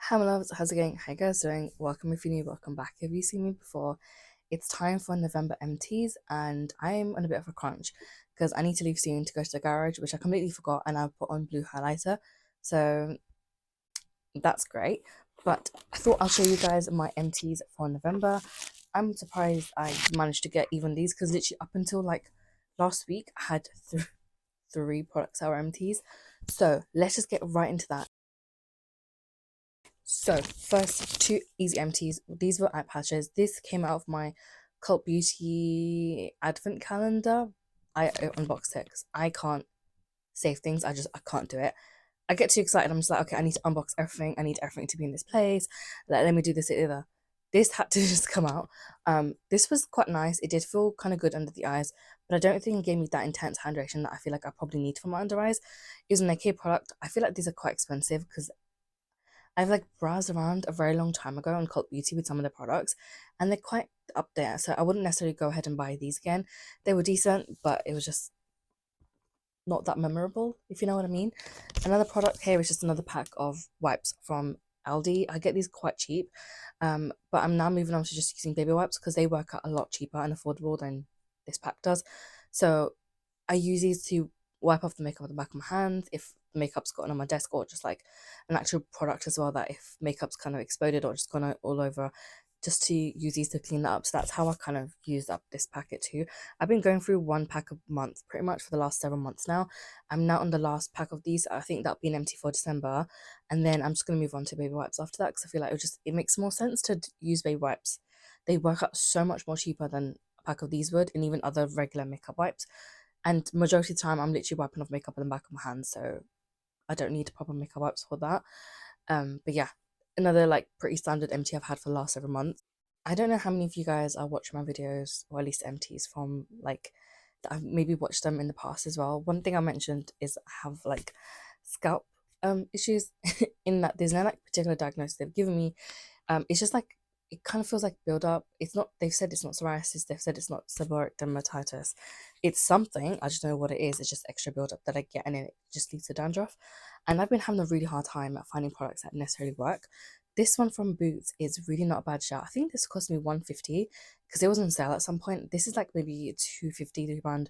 Hi, my loves. How's it going? How you guys doing? Welcome if you're new. Welcome back. If you've seen me before, it's time for November empties, and I'm on a bit of a crunch because I need to leave soon to go to the garage, which I completely forgot, and I've put on blue highlighter, so that's great. But I thought I'll show you guys my empties for November. I'm surprised I managed to get even these because literally up until like last week, I had three products that were empties. So let's just get right into that. So first, two easy empties. These were eye patches. This came out of my Cult Beauty advent calendar. I unboxed it because I can't save things. I can't do it. I get too excited. I'm just like, okay, I need to unbox everything. I need everything to be in this place. Let me do this either. This had to just come out. This was quite nice. It did feel kind of good under the eyes, but I don't think it gave me that intense hydration that I feel like I probably need for my under eyes. It was an AK product. I feel like these are quite expensive because I've like browsed around a very long time ago on Cult Beauty with some of the products, and they're quite up there. So I wouldn't necessarily go ahead and buy these again. They were decent, but it was just not that memorable, if you know what I mean. Another product here is just another pack of wipes from Aldi. I get these quite cheap, but I'm now moving on to just using baby wipes because they work out a lot cheaper and affordable than this pack does. So I use these to wipe off the makeup on the back of my hands if makeup's gotten on my desk, or just like an actual product as well, that if makeup's kind of exploded or just gone all over, just to use these to clean that up. So that's how I kind of used up this packet too. I've been going through one pack a month pretty much for the last 7 months now. I'm now on the last pack of these. I think that'll be an empty for December, and then I'm just going to move on to baby wipes after that because I feel like it makes more sense to use baby wipes. They work out so much more cheaper than a pack of these would, and even other regular makeup wipes. And majority of the time, I'm literally wiping off makeup on the back of my hands, so I don't need proper makeup wipes for that. But yeah, another like pretty standard empty I've had for the last several months. I don't know how many of you guys are watching my videos, or at least empties from like that I've maybe watched them in the past as well. One thing I mentioned is I have like scalp issues in that there's no like particular diagnosis they've given me. It's just like it kind of feels like build up. It's not. They've said it's not psoriasis. They've said it's not seborrheic dermatitis. It's something. I just don't know what it is. It's just extra build up that I get, and it just leads to dandruff. And I've been having a really hard time at finding products that necessarily work. This one from Boots is really not a bad shout. I think this cost me 150 because it was on sale at some point. This is like maybe a 250 £3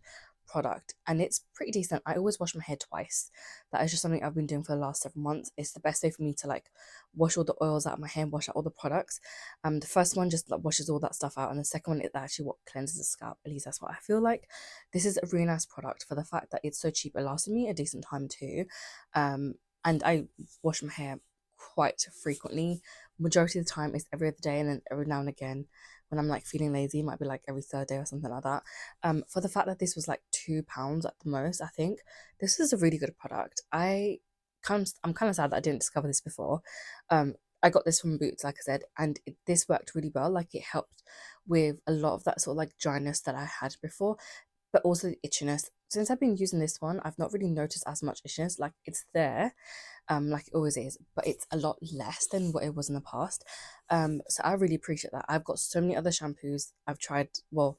product, and it's pretty decent. I always wash my hair twice. That is just something I've been doing for the last 7 months. It's the best way for me to like wash all the oils out of my hair, wash out all the products. The first one just like washes all that stuff out, and the second one is actually what cleanses the scalp. At least that's what I feel like. This is a really nice product for the fact that it's so cheap. It lasted me a decent time too. And I wash my hair quite frequently. Majority of the time it's every other day, and then every now and again when I'm like feeling lazy, it might be like every third day or something like that. For the fact that this was like £2 at the most, I think this is a really good product. I'm kind of sad that I didn't discover this before. Um, I got this from Boots, like I said, and this worked really well. Like it helped with a lot of that sort of like dryness that I had before, but also the itchiness. Since I've been using this one, I've not really noticed as much itchiness. Like it's there, like it always is, but it's a lot less than what it was in the past. So I really appreciate that. I've got so many other shampoos I've tried. Well,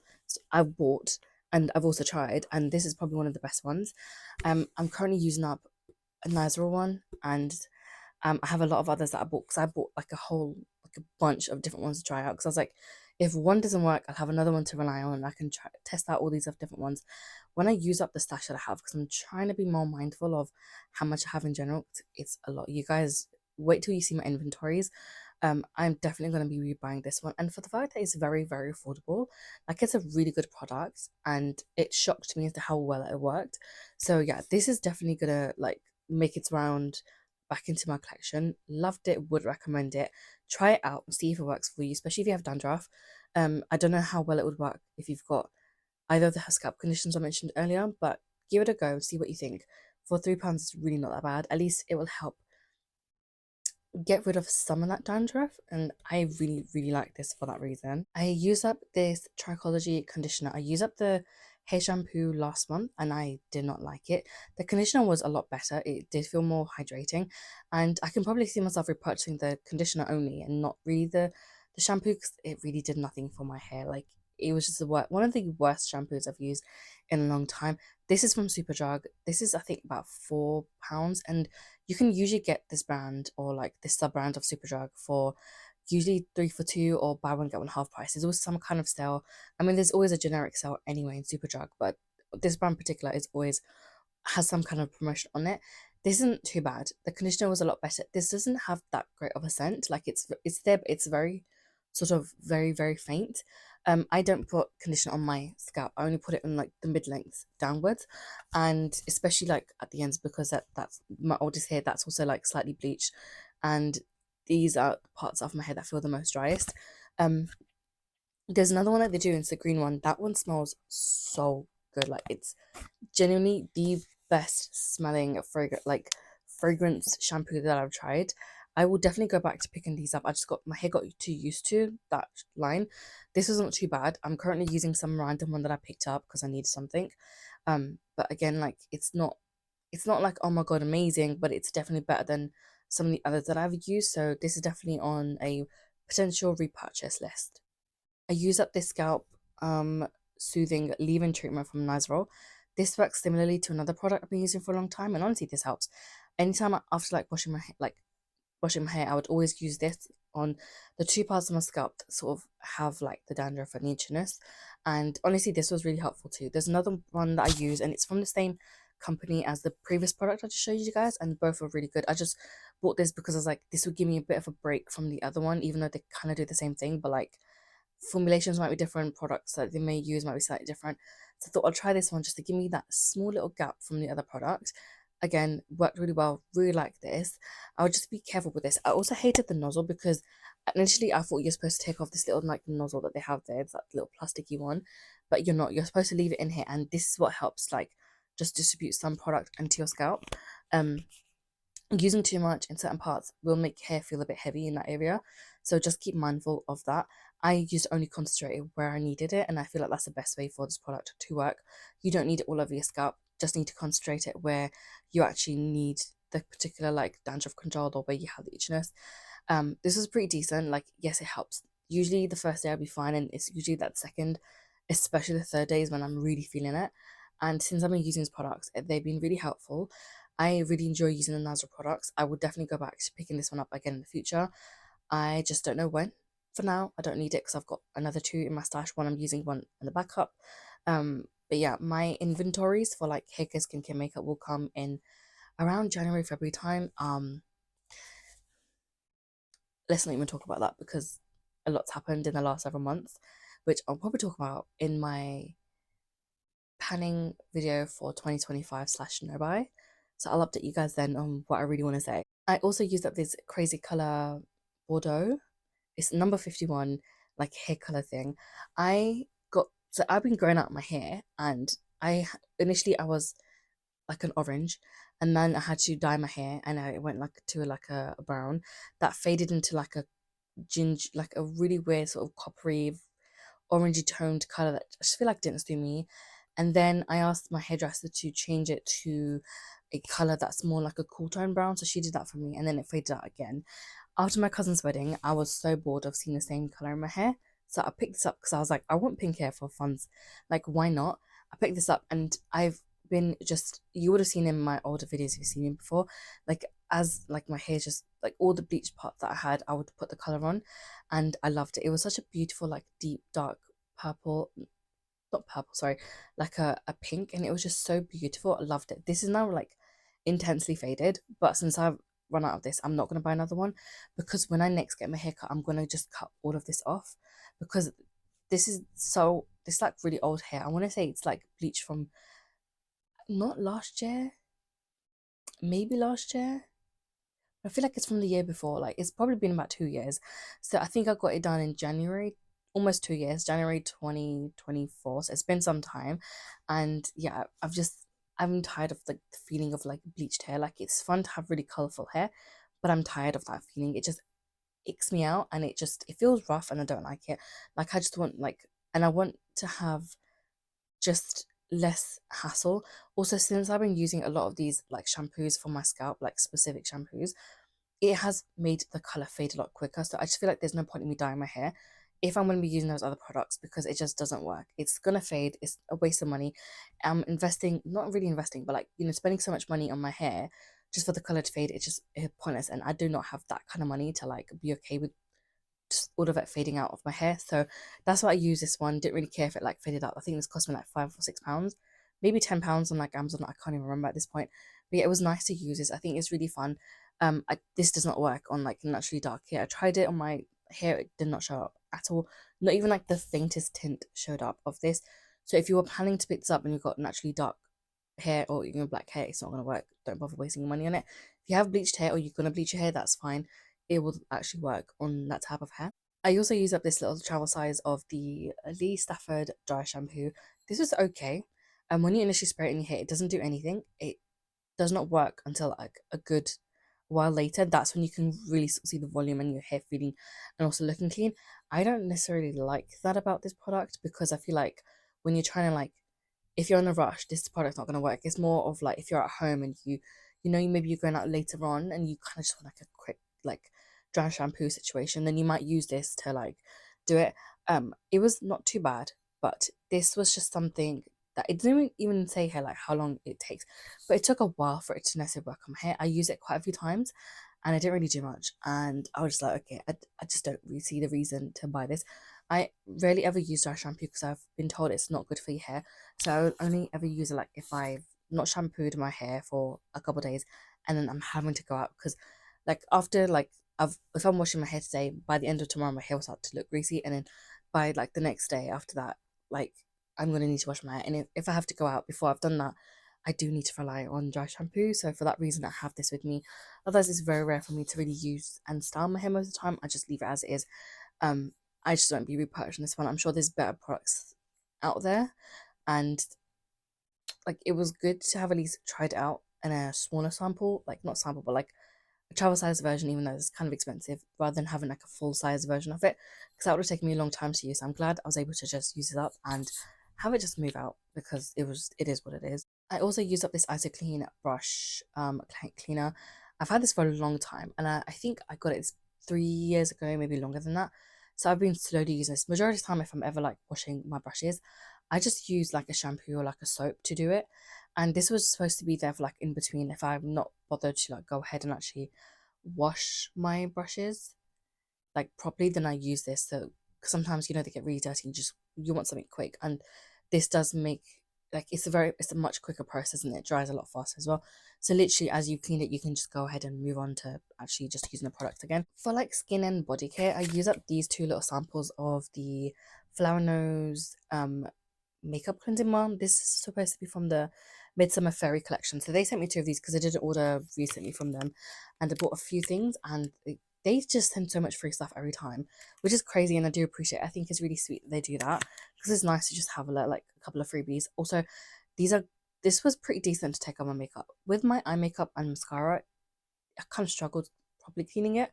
I've bought and I've also tried, and this is probably one of the best ones. I'm currently using up a Nizoral one, and I have a lot of others that I bought because I bought like a bunch of different ones to try out because I was like, if one doesn't work, I'll have another one to rely on, and I can try test out all these other different ones when I use up the stash that I have, because I'm trying to be more mindful of how much I have in general. 'Cause it's a lot. You guys wait till you see my inventories. I'm definitely going to be rebuying this one, and for the fact that it's very very affordable, like it's a really good product, and it shocked me as to how well it worked. So yeah, this is definitely gonna like make its round back into my collection. Loved it, would recommend it. Try it out and see if it works for you, especially if you have dandruff. I don't know how well it would work if you've got either of the scalp conditions I mentioned earlier, but give it a go and see what you think. For £3, it's really not that bad. At least it will help get rid of some of that dandruff, and I really really like this for that reason. I use up this Trichology conditioner. I used up the hair shampoo last month and I did not like it. The conditioner was a lot better. It did feel more hydrating, and I can probably see myself repurchasing the conditioner only and not really the shampoo, because it really did nothing for my hair. Like it was just one of the worst shampoos I've used in a long time. This is from Superdrug. This is, I think, about £4, and you can usually get this brand or like this sub brand of Superdrug for usually 3 for 2 or buy one get one half price. There's always some kind of sale. I mean, there's always a generic sale anyway in Superdrug, but this brand in particular is always has some kind of promotion on it. This isn't too bad. The conditioner was a lot better. This doesn't have that great of a scent. Like it's there, but it's very sort of very faint. I don't put conditioner on my scalp. I only put it on like the mid length downwards, and especially like at the ends because that's my oldest hair. That's also like slightly bleached, and these are parts of my hair that feel the most driest. Um, there's another one that they do. It's the green one. That one smells so good. Like it's genuinely the best smelling fragrance shampoo that I've tried. I will definitely go back to picking these up. I just got my hair got too used to that line. This is not too bad. I'm currently using some random one that I picked up because I needed something. But again, like it's not like oh my god amazing, but it's definitely better than some of the others that I've used. So this is definitely on a potential repurchase list. I use up this scalp soothing leave-in treatment from Nizoral. This works similarly to another product I've been using for a long time, and honestly, this helps. Anytime after like washing my hair, I would always use this on the two parts of my scalp that sort of have like the dandruff and the itchiness. And honestly, this was really helpful too. There's another one that I use, and it's from the same company as the previous product I just showed you guys, and both are really good. I just bought this because I was like, this would give me a bit of a break from the other one, even though they kind of do the same thing, but like formulations might be different, products that they may use might be slightly different. So I thought I'll try this one just to give me that small little gap from the other product. Again, worked really well, really like this. I would just be careful with this. I also hated the nozzle because initially I thought you're supposed to take off this little like nozzle that they have there. It's that little plasticky one, but you're not. You're supposed to leave it in here, and this is what helps like just distribute some product into your scalp. Um, Using too much in certain parts will make hair feel a bit heavy in that area, so just keep mindful of that. I used to only concentrate where I needed it, and I feel like that's the best way for this product to work. You don't need it all over your scalp, just need to concentrate it where you actually need the particular like dandruff control or where you have the itchiness. This was pretty decent. Like yes, it helps. Usually the first day I'll be fine, and it's usually that second, especially the third day is when I'm really feeling it. And since I've been using these products, they've been really helpful. I really enjoy using the Nazra products. I would definitely go back to picking this one up again in the future. I just don't know when. For now, I don't need it because I've got another two in my stash. One I'm using, one in the backup. But yeah, my inventories for like hair care, skincare, makeup will come in around January, February time. Let's not even talk about that because a lot's happened in the last several months, which I'll probably talk about in my planning video for 2025 slash no buy. So I'll update you guys then on what I really want to say. I also used up this crazy color Bordeaux. It's number 51, like hair color thing. I've been growing out my hair, and initially I was like an orange, and then I had to dye my hair, and I went like to like a brown that faded into like a ginger, like a really weird sort of coppery orangey toned color that I just feel like didn't suit me. And then I asked my hairdresser to change it to a color that's more like a cool tone brown, so she did that for me, and then it faded out again. After my cousin's wedding, I was so bored of seeing the same color in my hair, so I picked this up because I was like, I want pink hair for funds, like why not? I picked this up, and I've been just you would have seen in my older videos if you've seen me before, like as like my hair just like all the bleached parts that I had, I would put the color on, and I loved it. It was such a beautiful like deep dark purple, not purple, sorry, like a pink, and it was just so beautiful. I loved it. This is now like intensely faded, but since I've run out of this, I'm not going to buy another one because when I next get my hair cut, I'm going to just cut all of this off because this like really old hair. I want to say it's like bleached from not last year, maybe last year. I feel like it's from the year before. Like it's probably been about 2 years. So I think I got it done in January, almost 2 years, January 2024. So it's been some time. And yeah, I'm tired of like the feeling of like bleached hair. Like it's fun to have really colourful hair, but I'm tired of that feeling. It just icks me out, and it feels rough, and I don't like it. Like I just want like, and I want to have just less hassle. Also, since I've been using a lot of these like shampoos for my scalp, like specific shampoos, it has made the color fade a lot quicker. So I just feel like there's no point in me dyeing my hair. if I'm going to be using those other products, because it just doesn't work. It's going to fade. It's a waste of money. I'm investing, not really investing, but like, spending so much money on my hair just for the color to fade. It's just pointless. And I do not have that kind of money to like be okay with just all of it fading out of my hair. So that's why I use this one. Didn't really care if it like faded out. I think this cost me like £5 or £6, maybe £10 on like Amazon. I can't even remember at this point. But yeah, it was nice to use this. I think it's really fun. This does not work on like naturally dark hair. I tried it on my hair, it did not show up at all. Not even like the faintest tint showed up of this. So if you were planning to pick this up and you've got naturally dark hair or black hair, it's not gonna work. Don't bother wasting your money on it. If you have bleached hair or you're gonna bleach your hair, that's fine. It will actually work on that type of hair. I also use up this little travel size of the Lee Stafford dry shampoo. This was okay. And when you initially spray it in your hair, it doesn't do anything. It does not work until like a good while later. That's when you can really see the volume and your hair feeling and also looking clean. I don't necessarily like that about this product, because I feel like when you're trying to like, if you're in a rush, this product's not going to work. It's more of like if you're at home and maybe you're going out later on and you kind of just want like a quick like dry shampoo situation, then you might use this to like do it. It was not too bad, but this was just something that it didn't even say here like how long it takes, but it took a while for it to necessarily work on my hair. I used it quite a few times and I didn't really do much, and I was just like, okay, I just don't really see the reason to buy this. I rarely ever use dry shampoo because I've been told it's not good for your hair. So I would only ever use it like if I've not shampooed my hair for a couple of days and then I'm having to go out, because like after like if I'm washing my hair today, by the end of tomorrow my hair will start to look greasy, and then by like the next day after that, like I'm gonna need to wash my hair. And if I have to go out before I've done that, I do need to rely on dry shampoo. So for that reason I have this with me. Otherwise it's very rare for me to really use and style my hair most of the time. I just leave it as it is. um I just won't be repurchasing this one. I'm sure there's better products out there, and like it was good to have at least tried it out in a smaller sample, like not sample, but like a travel size version, even though it's kind of expensive, rather than having like a full size version of it, because that would have taken me a long time to use. I'm glad I was able to just use it up and have it just move out, because it is what it is. I also use up this iso clean brush cleaner. I've had this for a long time, and I think I got it 3 years ago, maybe longer than that. So I've been slowly using this. Majority of the time, if I'm ever like washing my brushes, I just use like a shampoo or like a soap to do it. And this was supposed to be there for like in between if I'm not bothered to like go ahead and actually wash my brushes like properly, then I use this. So 'cause sometimes they get really dirty and you want something quick, and this does make like it's a much quicker process, and it dries a lot faster as well. So literally as you clean it, you can just go ahead and move on to actually just using the product again. For like skin and body care, I use up these two little samples of the Flower Nose makeup cleansing balm. This is supposed to be from the Midsummer Fairy collection. So they sent me two of these because I did order recently from them, and I bought a few things, and they just send so much free stuff every time, which is crazy, and I do appreciate it. I think it's really sweet that they do that, because it's nice to just have like a couple of freebies. Also, these are this was pretty decent to take on my makeup. With my eye makeup and mascara, I kind of struggled probably cleaning it,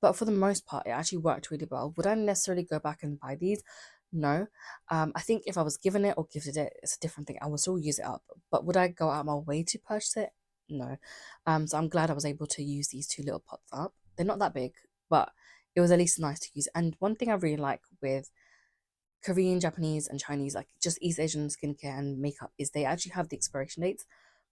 but for the most part, it actually worked really well. Would I necessarily go back and buy these? No. I think if I was given it or gifted it, it's a different thing. I will still use it up, but would I go out my way to purchase it? No. So I'm glad I was able to use these two little pots up. They're not that big, but it was at least nice to use. And one thing I really like with Korean, Japanese, and Chinese, like just East Asian skincare and makeup, is they actually have the expiration dates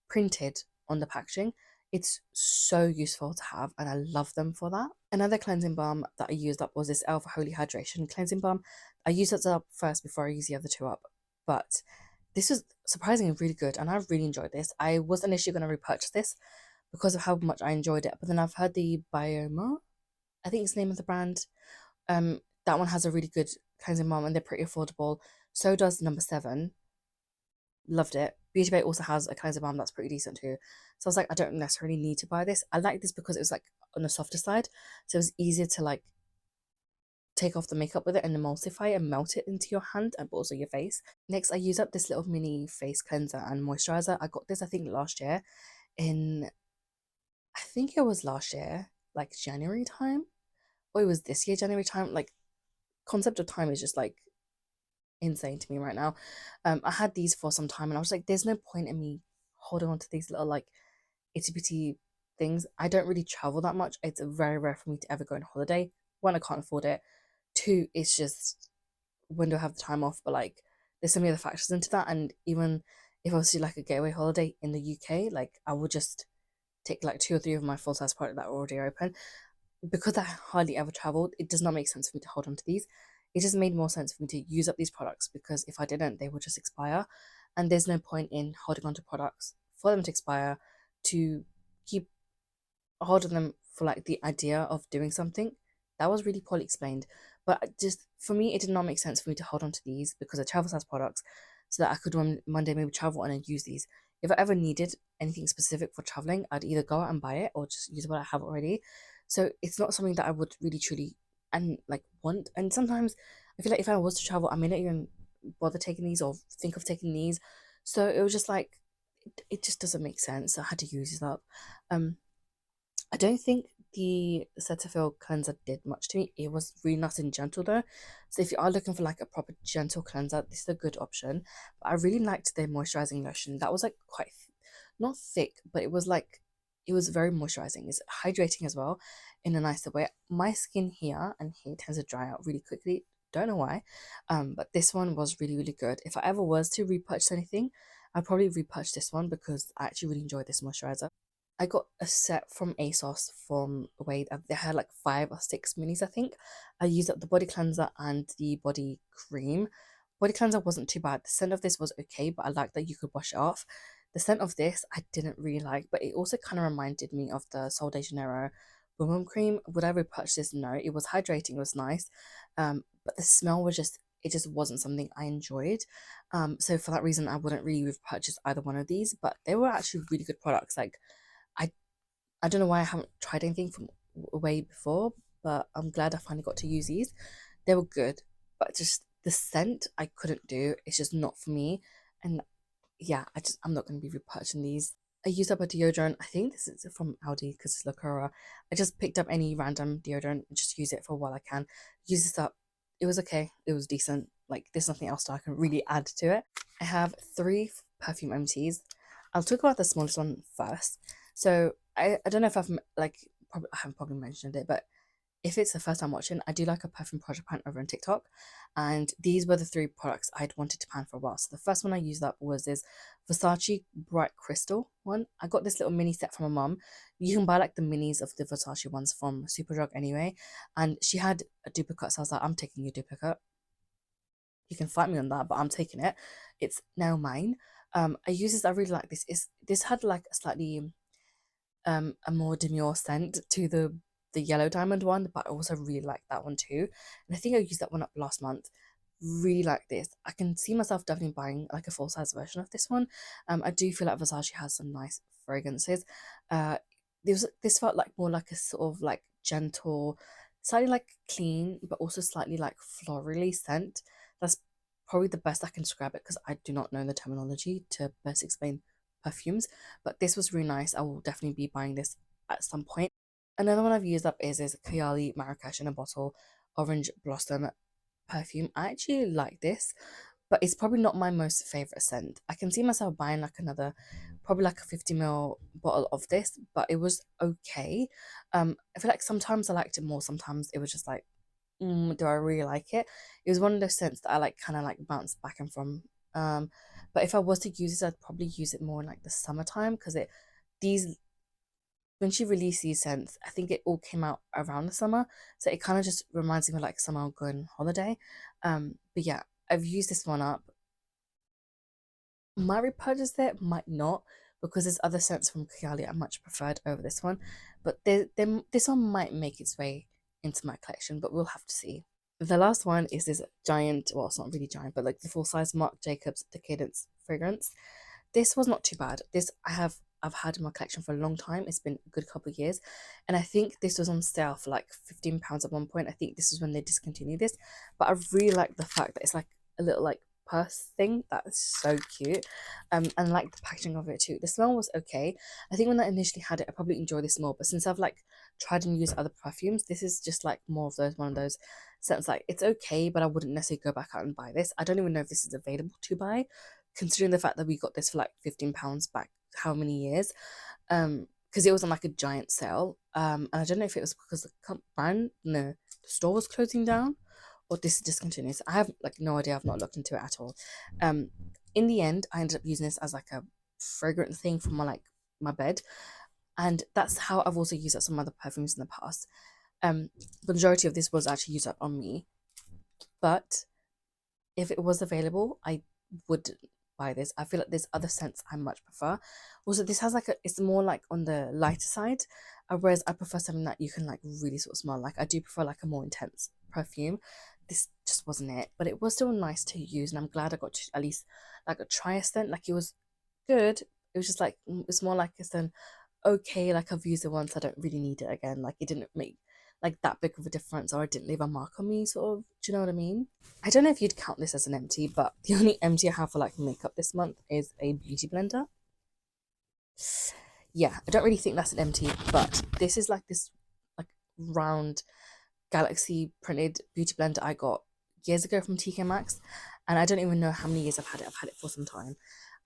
printed on the packaging. It's so useful to have, and I love them for that. Another cleansing balm that I used up was this Elf Holy Hydration cleansing balm. I used it up first before I used the other two up, but this was surprisingly really good, and I really enjoyed this. I was initially going to repurchase this because of how much I enjoyed it, but then I've heard the Bioma, I think it's the name of the brand. That one has a really good cleansing balm, and they're pretty affordable. So does number 7. Loved it. Beauty Bay also has a cleanser balm that's pretty decent too. So I was like, I don't necessarily need to buy this. I like this because it was like on the softer side. So it was easier to like take off the makeup with it and emulsify and melt it into your hand and also your face. Next, I use up this little mini face cleanser and moisturizer. I got this, I think, last year in, I think it was last year, like January time. Or it was this year, January time. Like, concept of time is just like insane to me right now. I had these for some time and I was like, there's no point in me holding on to these little like itty bitty things. I don't really travel that much. It's very rare for me to ever go on holiday. One, I can't afford it. Two, it's just when do I have the time off? But like, there's so many other factors into that. And even if I was to do like a getaway holiday in the UK, like I would just take like two or three of my full size products that are already open. Because I hardly ever traveled, it does not make sense for me to hold on to these. It just made more sense for me to use up these products because if I didn't, they would just expire. And there's no point in holding on to products for them to expire to keep hold of them for like the idea of doing something. That was really poorly explained. But just for me, it did not make sense for me to hold on to these because I travel size products so that I could one day maybe travel and then use these. If I ever needed anything specific for traveling, I'd either go out and buy it or just use what I have already. So it's not something that I would really truly and like want. And sometimes I feel like if I was to travel, I may not even bother taking these or think of taking these. So it was just like it just doesn't make sense. I had to use this up. Um, I don't think the Cetaphil cleanser did much to me. It was really nice and gentle though. So if you are looking for like a proper gentle cleanser, this is a good option. But I really liked their moisturizing lotion. That was like quite not thick, but it was like it was very moisturizing. It's hydrating as well in a nicer way. My skin here and here tends to dry out really quickly. Don't know why. But this one was really, really good. If I ever was to repurchase anything, I'd probably repurchase this one because I actually really enjoyed this moisturizer. I got a set from ASOS from Wade. They had like 5 or 6 minis, I think. I used up the body cleanser and the body cream. Body cleanser wasn't too bad. The scent of this was okay, but I liked that you could wash it off. The scent of this I didn't really like, but it also kind of reminded me of the Sol de Janeiro Boom Boom Cream. Would I repurchase this? No. It was hydrating, it was nice. But the smell was just it just wasn't something I enjoyed. So for that reason I wouldn't really repurchase either one of these, but they were actually really good products. Like I I don't know why I haven't tried anything from way before, but I'm glad I finally got to use these. They were good, but just the scent I couldn't do. It's just not for me. And yeah, I'm not going to be repurchasing these. I used up a deodorant. I think this is from Aldi because it's Lacura. I just picked up any random deodorant and just use it for while I can. Use this up. It was okay. It was decent. Like there's nothing else that I can really add to it. I have three perfume empties. I'll talk about the smallest one first. So I don't know if like probably I haven't probably mentioned it, but if it's the first time watching, I do like a perfume project pan over on TikTok, and these were the three products I'd wanted to pan for a while. So the first one I used up was this Versace Bright Crystal one. I got this little mini set from my mum. You can buy like the minis of the Versace ones from Superdrug anyway, and she had a duplicate, so I was like, I'm taking your duplicate. You can fight me on that, but I'm taking it. It's now mine. I use this. I really like this. This had like a slightly a more demure scent to the yellow diamond one, but I also really like that one too. And I think I used that one up last month. Really like this. I can see myself definitely buying like a full size version of this one. I do feel like Versace has some nice fragrances. Uh, this felt like more like a sort of like gentle, slightly like clean, but also slightly like florally scent. That's probably the best I can describe it because I do not know the terminology to best explain perfumes, but this was really nice. I will definitely be buying this at some point. Another one I've used up is Kayali Marrakesh in a bottle orange blossom perfume. I actually like this, but it's probably not my most favorite scent. I can see myself buying like another, probably like a 50 ml bottle of this, but it was okay. I feel like sometimes I liked it more, sometimes it was just like, do I really like it? It was one of those scents that I like kind of like bounce back and from. Um, but if I was to use this, I'd probably use it more in like the summertime because it these when she released these scents, I think it all came out around the summer, so it kind of just reminds me of like summer going holiday. But yeah, I've used this one up. Might repurchase it, might not, because there's other scents from Kayali I much preferred over this one. But this one might make its way into my collection, but we'll have to see. The last one is this giant, well, it's not really giant, but like the full size Marc Jacobs Decadence fragrance. This was not too bad. This I've had in my collection for a long time. It's been a good couple of years, and I think this was on sale for like £15 at one point. I think this is when they discontinued this, but I really like the fact that it's like a little like purse thing. That's so cute. And like the packaging of it too. The smell was okay. I think when I initially had it, I probably enjoyed this more, but since I've like tried and used other perfumes, this is just like more of those one of those scents. Like it's okay, but I wouldn't necessarily go back out and buy this. I don't even know if this is available to buy, considering the fact that we got this for like £15 back how many years. Because it was on like a giant sale. And I don't know if it was because the brand, no, the store was closing down, or this is discontinued. I have like no idea. I've not looked into it at all. Um, in the end, I ended up using this as like a fragrant thing for my bed, and that's how I've also used up some other perfumes in the past. The majority of this was actually used up on me, but if it was available, I would buy this. I feel like there's other scents I much prefer. Also, this has like it's more like on the lighter side, whereas I prefer something that you can like really sort of smell. Like I do prefer like a more intense perfume. This just wasn't it, but it was still nice to use, and I'm glad I got to at least like try a scent. Like it was good. It was just like it's more like it's an okay. Like I've used it once, I don't really need it again. Like it didn't make like that big of a difference, or it didn't leave a mark on me, sort of. Do you know what I mean? I don't know if you'd count this as an empty, but the only empty I have for like makeup this month is a beauty blender. Yeah, I don't really think that's an empty, but this is like this like round galaxy printed beauty blender I got years ago from TK Maxx, and I don't even know how many years I've had it. I've had it for some time.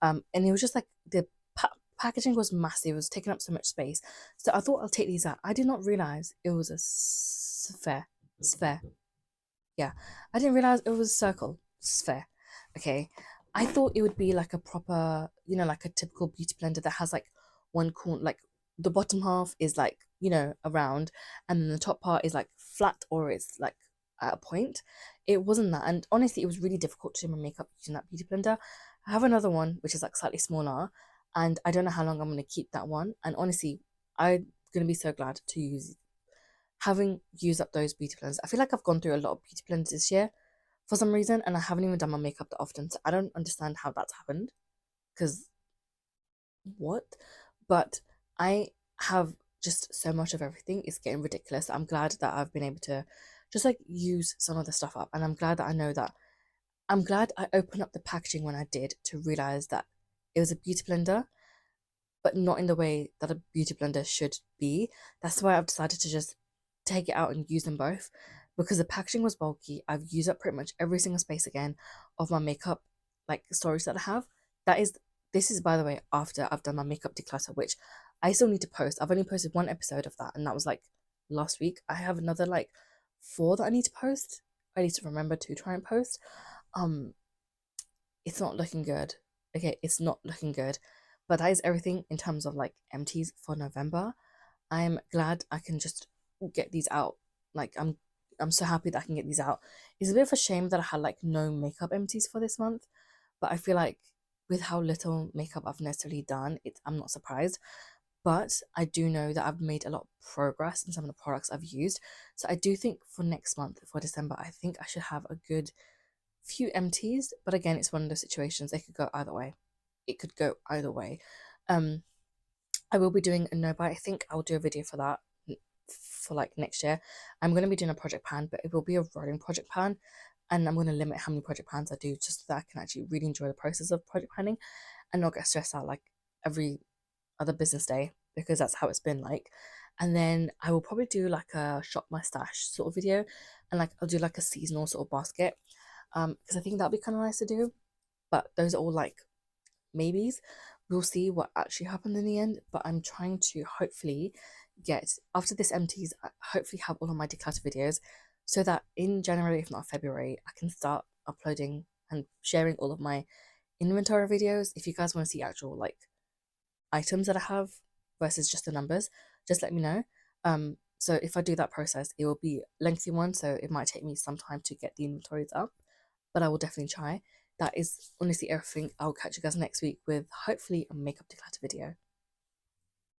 And it was just like the packaging was massive. It was taking up so much space. So I thought I'll take these out. I did not realize it was a sphere. Sphere. Yeah, I didn't realize it was a circle sphere. Okay, I thought it would be like a proper, like a typical beauty blender that has like one corner, like the bottom half is like a round, and then the top part is like flat or it's like at a point. It wasn't that, and honestly, it was really difficult to do my makeup using that beauty blender. I have another one which is like slightly smaller, and I don't know how long I'm gonna keep that one. And honestly, I'm gonna be so glad to use having used up those beauty blenders. I feel like I've gone through a lot of beauty blenders this year for some reason, and I haven't even done my makeup that often. So I don't understand how that's happened. Because what? But I have just so much of everything. It's getting ridiculous. I'm glad that I've been able to just like use some of the stuff up, and I'm glad that I know that. I'm glad I opened up the packaging when I did to realize that it was a beauty blender, but not in the way that a beauty blender should be. That's why I've decided to just take it out and use them both, because the packaging was bulky. I've used up pretty much every single space again of my makeup like storage that I have. That is this is by the way after I've done my makeup declutter, which I still need to post. I've only posted one episode of that, and that was like last week. I have another like four that I need to post. I need to remember to try and post. Um, it's not looking good. Okay, it's not looking good. But that is everything in terms of like empties for November. I'm glad I can just get these out. Like I'm so happy that I can get these out. It's a bit of a shame that I had like no makeup empties for this month, but I feel like with how little makeup I've necessarily done, I'm not surprised. But I do know that I've made a lot of progress in some of the products I've used. So I do think for next month, for December, I think I should have a good few empties. But again, it's one of those situations, they could go either way. It could go either way. Um, I will be doing a no buy. I think I'll do a video for that for like next year. I'm going to be doing a project pan, but it will be a rolling project pan, and I'm going to limit how many project pans I do just so that I can actually really enjoy the process of project panning and not get stressed out like every other business day, because that's how it's been like. And then I will probably do like a shop my stash sort of video, and like I'll do like a seasonal sort of basket, because I think that'll be kind of nice to do. But those are all like maybes. We'll see what actually happened in the end, but I'm trying to hopefully get after this empties, hopefully have all of my declutter videos so that in January, if not February, I can start uploading and sharing all of my inventory videos. If you guys want to see actual like items that I have versus just the numbers, just let me know. So if I do that process, it will be a lengthy one, so it might take me some time to get the inventories up, but I will definitely try. That is honestly everything. I'll catch you guys next week with hopefully a makeup declutter video.